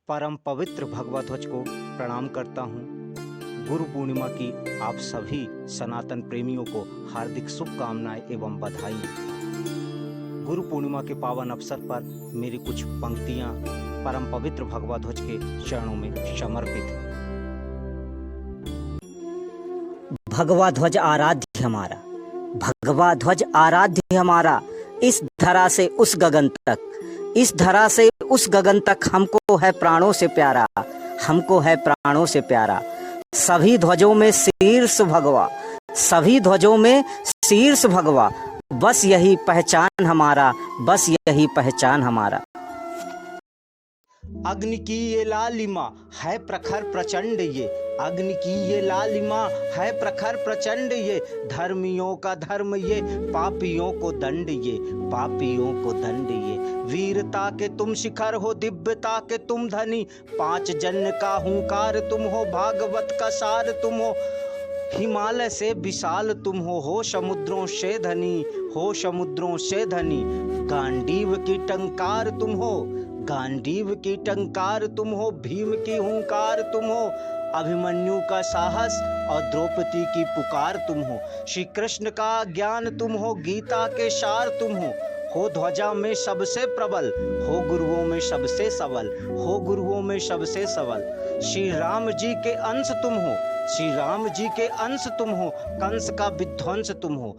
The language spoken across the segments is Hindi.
परम पवित्र भगवा ध्वज को प्रणाम करता हूँ। गुरु पूर्णिमा की आप सभी सनातन प्रेमियों को हार्दिक शुभकामनाएं एवं बधाई। गुरु पूर्णिमा के पावन अवसर पर मेरी कुछ पंक्तियां परम पवित्र भगवा ध्वज के चरणों में समर्पित। भगवा ध्वज आराध्य हमारा, भगवा ध्वज आराध्य हमारा, इस धरा से उस गगन तक, इस धरा से उस गगन तक हमको है प्राणों से प्यारा, हमको है प्राणों से प्यारा। सभी ध्वजों में शीर्ष भगवा, सभी ध्वजों में शीर्ष भगवा, बस यही पहचान हमारा, बस यही पहचान हमारा। अग्नि की ये लालिमा है प्रखर प्रचंड, ये अग्नि की ये लालिमा है प्रखर प्रचंड, ये धर्मियों का धर्म, ये पापियों को दंड, ये पापियों को दंड। ये वीरता के तुम शिखर हो, दिव्यता के तुम धनी, पांच जन्म का हुंकार तुम हो, भागवत का सार तुम हो, हिमालय से विशाल तुम हो समुद्रों से धनी, हो समुद्रों से धनी। गांडीव की टंकार तुम हो, गांडीव की टंकार तुम हो, भीम की हुंकार तुम हो, अभिमन्यु का साहस और द्रौपदी की पुकार तुम हो, श्री कृष्ण का ज्ञान तुम हो, गीता के सार तुम हो ध्वजा में सबसे प्रबल, हो गुरुओं में सबसे सबल, हो गुरुओं में सबसे सबल। श्री राम जी के अंश तुम हो, श्री राम जी के अंश तुम हो, कंस का विध्वंस तुम हो,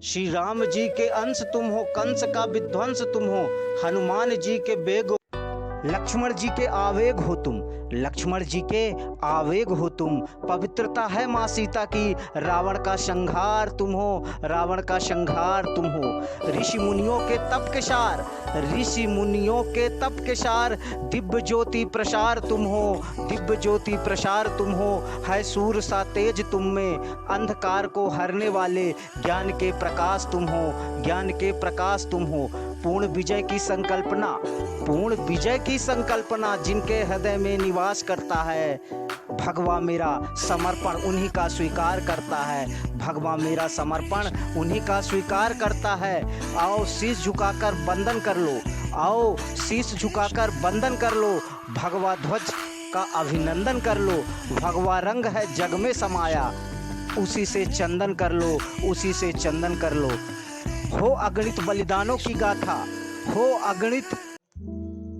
श्री राम जी के अंश तुम हो, कंस का विध्वंस तुम हो, हनुमान जी के बेग, लक्ष्मण जी के आवेग हो तुम, लक्ष्मण जी के आवेग हो तुम। पवित्रता है माँ सीता की, रावण का संहार तुम हो, रावण का संहार तुम हो। ऋषि मुनियों के तप के सार, ऋषि मुनियों के तप के सार, दिव्य ज्योति प्रसार तुम हो, दिव्य ज्योति प्रसार तुम हो। है सूर्य सा तेज तुम में, अंधकार को हरने वाले, ज्ञान के प्रकाश तुम हो, ज्ञान के प्रकाश तुम हो। पूर्ण विजय की संकल्पना, पूर्ण विजय की संकल्पना जिनके हृदय में निवास करता है, भगवा मेरा समर्पण उन्हीं का स्वीकार करता है, भगवा मेरा समर्पण उन्हीं का स्वीकार करता है। आओ शीश झुकाकर बंदन कर लो, आओ शीश झुकाकर बंदन कर लो, भगवा ध्वज का अभिनंदन कर लो। भगवा रंग है जग में समाया, उसी से चंदन कर लो, उसी से चंदन कर लो। हो अगणित बलिदानों की गाथा, हो अगणित,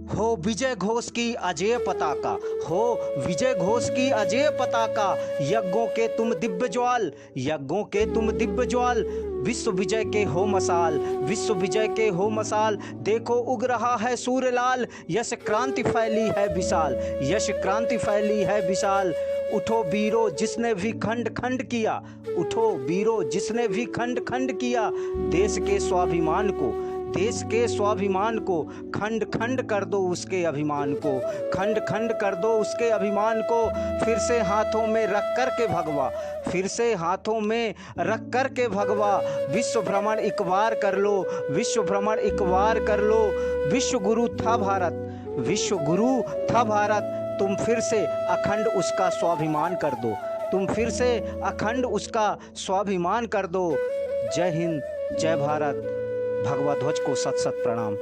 हो विजय घोष की अजय पताका, हो विजय घोष की अजय पताका। यज्ञों के तुम दिव्य ज्वाल, यज्ञों के तुम दिव्य ज्वाल, विश्व विजय के हो मसाल, विश्व विजय के हो मसाल। देखो उग रहा है सूर्य लाल, यश क्रांति फैली है विशाल, यश क्रांति फैली है विशाल। उठो वीरो जिसने भी खंड खंड किया, उठो वीरो जिसने भी खंड खंड किया। देश के स्वाभिमान को, देश के स्वाभिमान को खंड खंड कर दो, उसके अभिमान को खंड खंड कर दो, उसके अभिमान को। फिर से हाथों में रख कर के भगवा, फिर से हाथों में रख कर के भगवा। विश्व भ्रमण एक बार कर लो, विश्व भ्रमण एक बार कर लो। विश्व गुरु था भारत, विश्व गुरु था भारत। तुम फिर से अखंड उसका स्वाभिमान कर दो, तुम फिर से अखंड उसका स्वाभिमान कर दो। जय हिंद, जय भारत। भगवा ध्वज को सत सत प्रणाम।